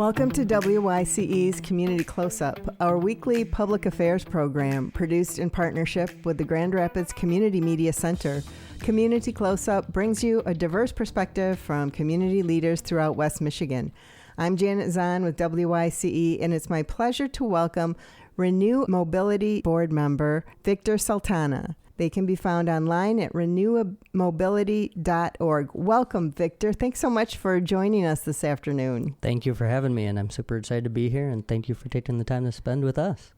Welcome to WYCE's Community Close-Up, our weekly public affairs program produced in partnership with the Grand Rapids Community Media Center. Community Close-Up brings you a diverse perspective from community leaders throughout West Michigan. I'm Janet Zahn with WYCE, and it's my pleasure to welcome Renew Mobility Board Member Victor Sultana. They can be found online at renewmobility.org. Welcome, Victor. Thanks so much for joining us this afternoon. Thank you for having me, and I'm super excited to be here, and thank you for taking the time to spend with us.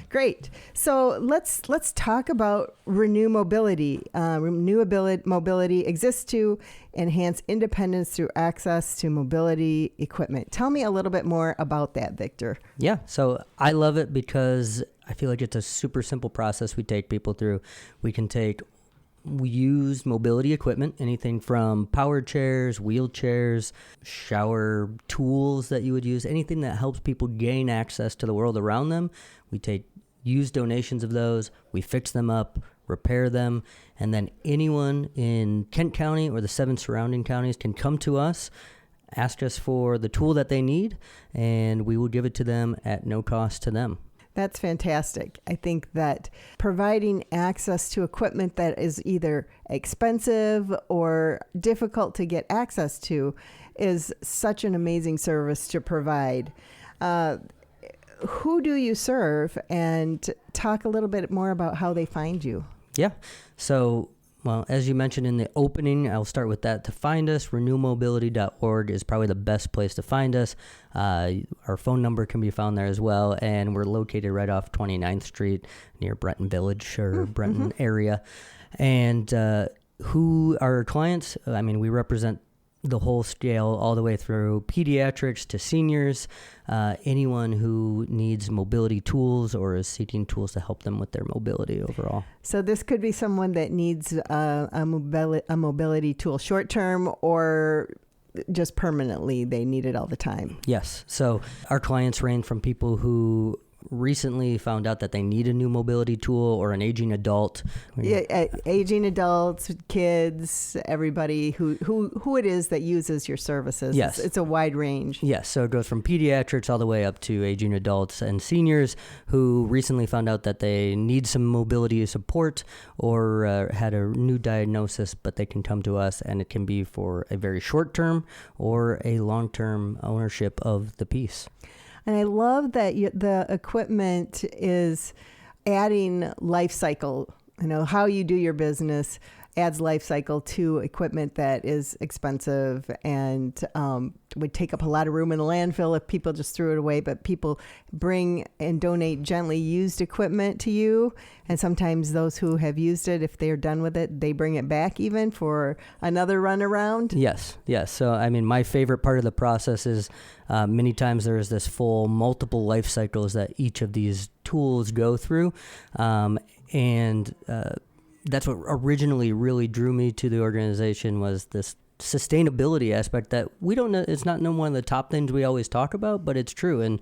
Great. So let's talk about Renew Mobility. Mobility exists to enhance independence through access to mobility equipment. Tell me a little bit more about that, Victor. Yeah, so I love it because I feel like it's a super simple process we take people through. We use mobility equipment, anything from power chairs, wheelchairs, shower tools that you would use, anything that helps people gain access to the world around them. We take used donations of those, we fix them up, repair them, and then anyone in Kent County or the 7 surrounding counties can come to us, ask us for the tool that they need, and we will give it to them at no cost to them. That's fantastic. I think that providing access to equipment that is either expensive or difficult to get access to is such an amazing service to provide. Who do you serve? And talk a little bit more about how they find you. Yeah. So, well, as you mentioned in the opening, I'll start with that. To find us, renewmobility.org is probably the best place to find us. Our phone number can be found there as well, and we're located right off 29th Street near Brenton Village or Brenton area. And who are our clients? I mean, we represent the whole scale all the way through pediatrics to seniors, anyone who needs mobility tools or is seeking tools to help them with their mobility overall. So this could be someone that needs a mobility tool short-term or just permanently they need it all the time. Yes. So our clients range from people who recently found out that they need a new mobility tool or an aging adult. Yeah, aging adults, kids, everybody who it is that uses your services. Yes. It's a wide range. Yes, so it goes from pediatrics all the way up to aging adults and seniors who recently found out that they need some mobility support or had a new diagnosis, but they can come to us, and it can be for a very short term or a long-term ownership of the piece. And I love that the equipment is adding life cycle. You know, how you do your business adds life cycle to equipment that is expensive and would take up a lot of room in the landfill if people just threw it away. But people bring and donate gently used equipment to you. And sometimes those who have used it, if they're done with it, they bring it back even for another run around. Yes. So, I mean, my favorite part of the process is many times there is this full multiple life cycles that each of these tools go through. That's what originally really drew me to the organization was this sustainability aspect that we don't know. It's not one of the top things we always talk about, but it's true. And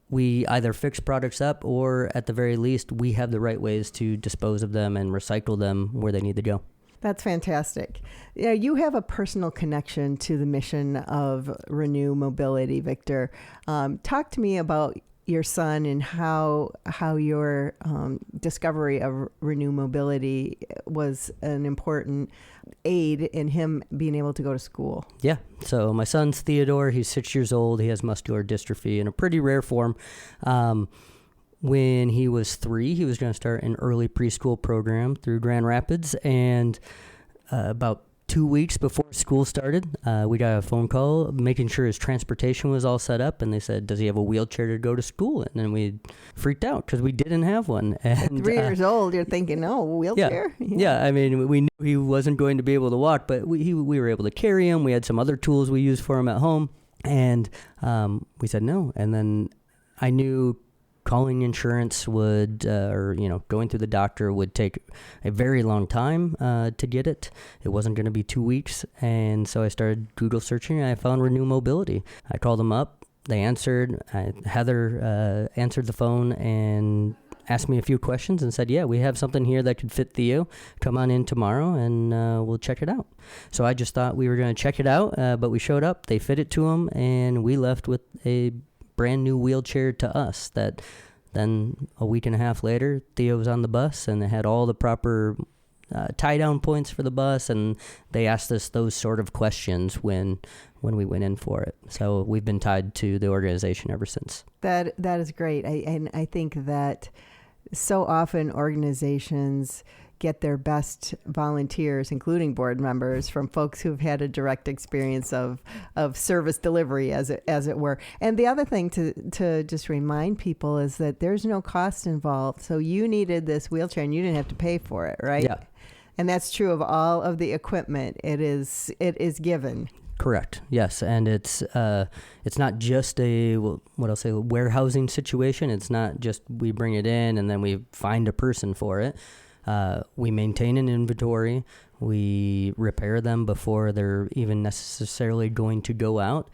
we either fix products up or at the very least, we have the right ways to dispose of them and recycle them where they need to go. That's fantastic. Yeah, you have a personal connection to the mission of Renew Mobility, Victor. Talk to me about your son and how your discovery of Renew Mobility was an important aid in him being able to go to school. Yeah. So my son's Theodore. He's 6 years old. He has muscular dystrophy in a pretty rare form. When he was 3, he was going to start an early preschool program through Grand Rapids, and about 2 weeks before school started, we got a phone call making sure his transportation was all set up, and they said, does he have a wheelchair to go to school? And then we freaked out because we didn't have one. And, at 3 years old, you're thinking, oh, wheelchair? Yeah, I mean, we knew he wasn't going to be able to walk, but we were able to carry him. We had some other tools we used for him at home, and we said no. And then I knew calling insurance would, going through the doctor would take a very long time to get it. It wasn't going to be 2 weeks. And so I started Google searching, and I found Renew Mobility. I called them up. They answered. Heather answered the phone and asked me a few questions and said, yeah, we have something here that could fit Theo. Come on in tomorrow and we'll check it out. So I just thought we were going to check it out, but we showed up, they fit it to him, and we left with a brand new wheelchair to us that then a week and a half later, Theo was on the bus and they had all the proper tie-down points for the bus, and they asked us those sort of questions when we went in for it. So we've been tied to the organization ever since. That is great. I think that so often organizations get their best volunteers, including board members, from folks who've had a direct experience of service delivery, as it were. And the other thing to just remind people is that there's no cost involved. So you needed this wheelchair and you didn't have to pay for it, right? Yeah. And that's true of all of the equipment. It is given. Correct. Yes, and it's not just a warehousing situation. It's not just we bring it in and then we find a person for it. We maintain an inventory. We repair them before they're even necessarily going to go out.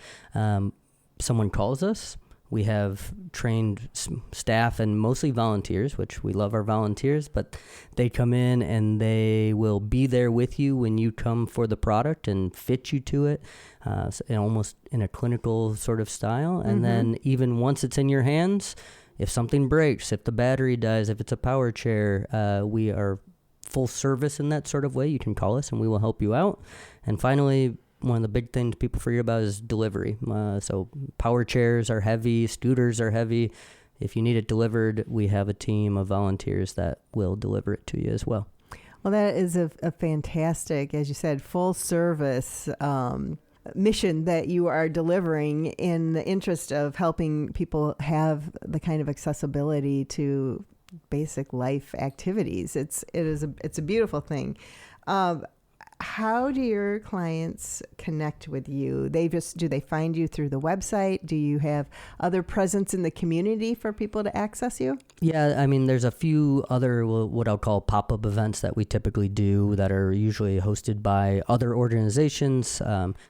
Someone calls us. We have trained staff and mostly volunteers, which we love our volunteers, but they come in and they will be there with you when you come for the product and fit you to it, almost in a clinical sort of style. And then even once it's in your hands, if something breaks, if the battery dies, if it's a power chair, we are full service in that sort of way. You can call us and we will help you out. And finally, one of the big things people forget about is delivery. So power chairs are heavy, scooters are heavy. If you need it delivered, we have a team of volunteers that will deliver it to you as well. Well, that is a fantastic, as you said, full service mission that you are delivering in the interest of helping people have the kind of accessibility to basic life activities. It's a beautiful thing. How do your clients connect with you? Do they find you through the website? Do you have other presence in the community for people to access you? Yeah, I mean, there's a few other what I'll call pop-up events that we typically do that are usually hosted by other organizations.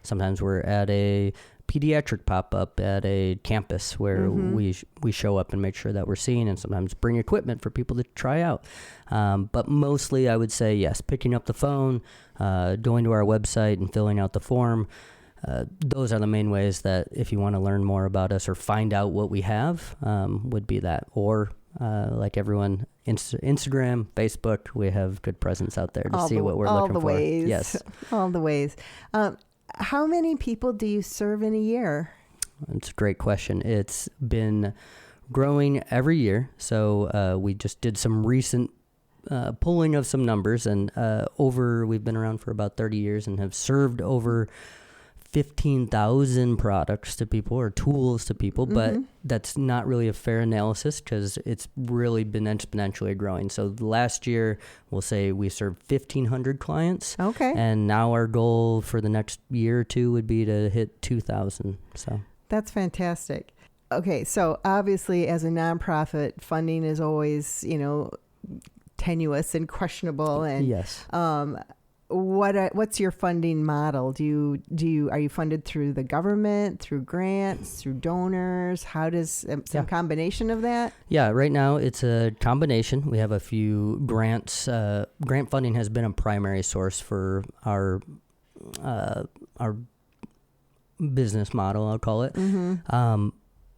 Sometimes we're at a pediatric pop-up at a campus where we show up and make sure that we're seen, and sometimes bring equipment for people to try out. But mostly I would say, yes, picking up the phone, going to our website and filling out the form. Those are the main ways that if you want to learn more about us or find out what we have, would be that. Or like everyone, Instagram, Facebook, we have good presence out there to see what we're looking for. All the ways. Yes. All the ways. How many people do you serve in a year? It's a great question. It's been growing every year. So we just did some recent pulling of some numbers, and we've been around for about 30 years and have served over 15,000 products to people or tools to people, but that's not really a fair analysis because it's really been exponentially growing. So last year, we'll say we served 1,500 clients. Okay. And now our goal for the next year or two would be to hit 2,000. So that's fantastic. Okay, so obviously as a nonprofit, funding is always, tenuous and questionable. And yes. What's your funding model? Are you funded through the government, through grants, through donors? How does some combination of that? Yeah, right now it's a combination. We have a few grants. Grant funding has been a primary source for our business model, I'll call it.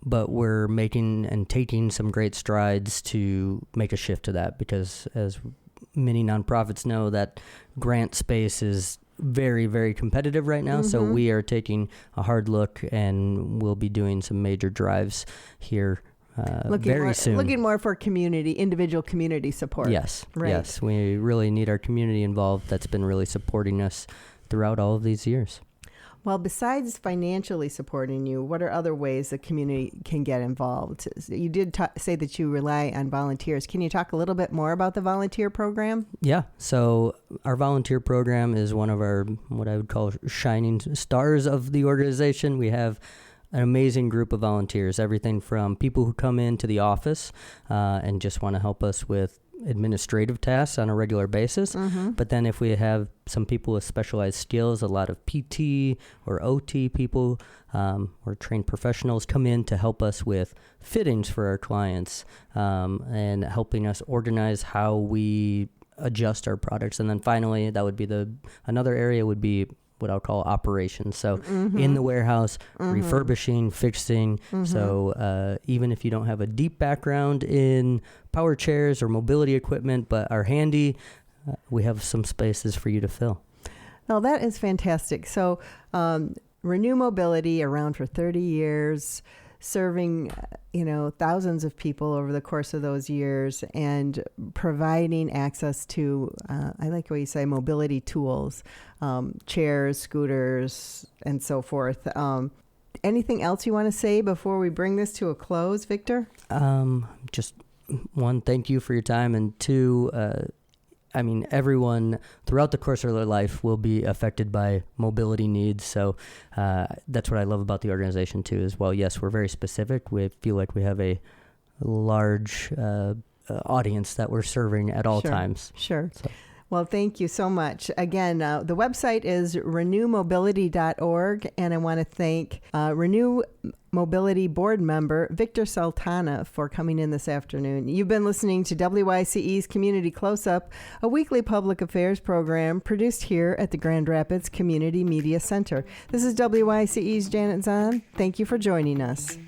But we're making and taking some great strides to make a shift to that, because as many nonprofits know, that grant space is very, very competitive right now. So we are taking a hard look, and we'll be doing some major drives here very soon. Looking more for individual community support. Yes, right. Yes. We really need our community involved. That's been really supporting us throughout all of these years. Well, besides financially supporting you, what are other ways the community can get involved? You did say that you rely on volunteers. Can you talk a little bit more about the volunteer program? Yeah. So our volunteer program is one of our, what I would call, shining stars of the organization. We have an amazing group of volunteers, everything from people who come into the office and just want to help us with administrative tasks on a regular basis. But then if we have some people with specialized skills, a lot of PT or OT people or trained professionals come in to help us with fittings for our clients and helping us organize how we adjust our products. And then finally, that would be another area would be what I'll call operations. So in the warehouse, refurbishing, fixing. So even if you don't have a deep background in power chairs or mobility equipment, but are handy, we have some spaces for you to fill. Well, that is fantastic. So Renew Mobility, around for 30 years, serving, thousands of people over the course of those years and providing access to, I like what you say, mobility tools, chairs, scooters, and so forth. Anything else you want to say before we bring this to a close, Victor? Just one, thank you for your time. And two, everyone throughout the course of their life will be affected by mobility needs. So that's what I love about the organization too, as well. Yes, we're very specific. We feel like we have a large audience that we're serving at all times. Sure. So. Well, thank you so much. Again, the website is renewmobility.org, and I want to thank Renew Mobility Board member Victor Sultana for coming in this afternoon. You've been listening to WYCE's Community Close-Up, a weekly public affairs program produced here at the Grand Rapids Community Media Center. This is WYCE's Janet Zahn. Thank you for joining us.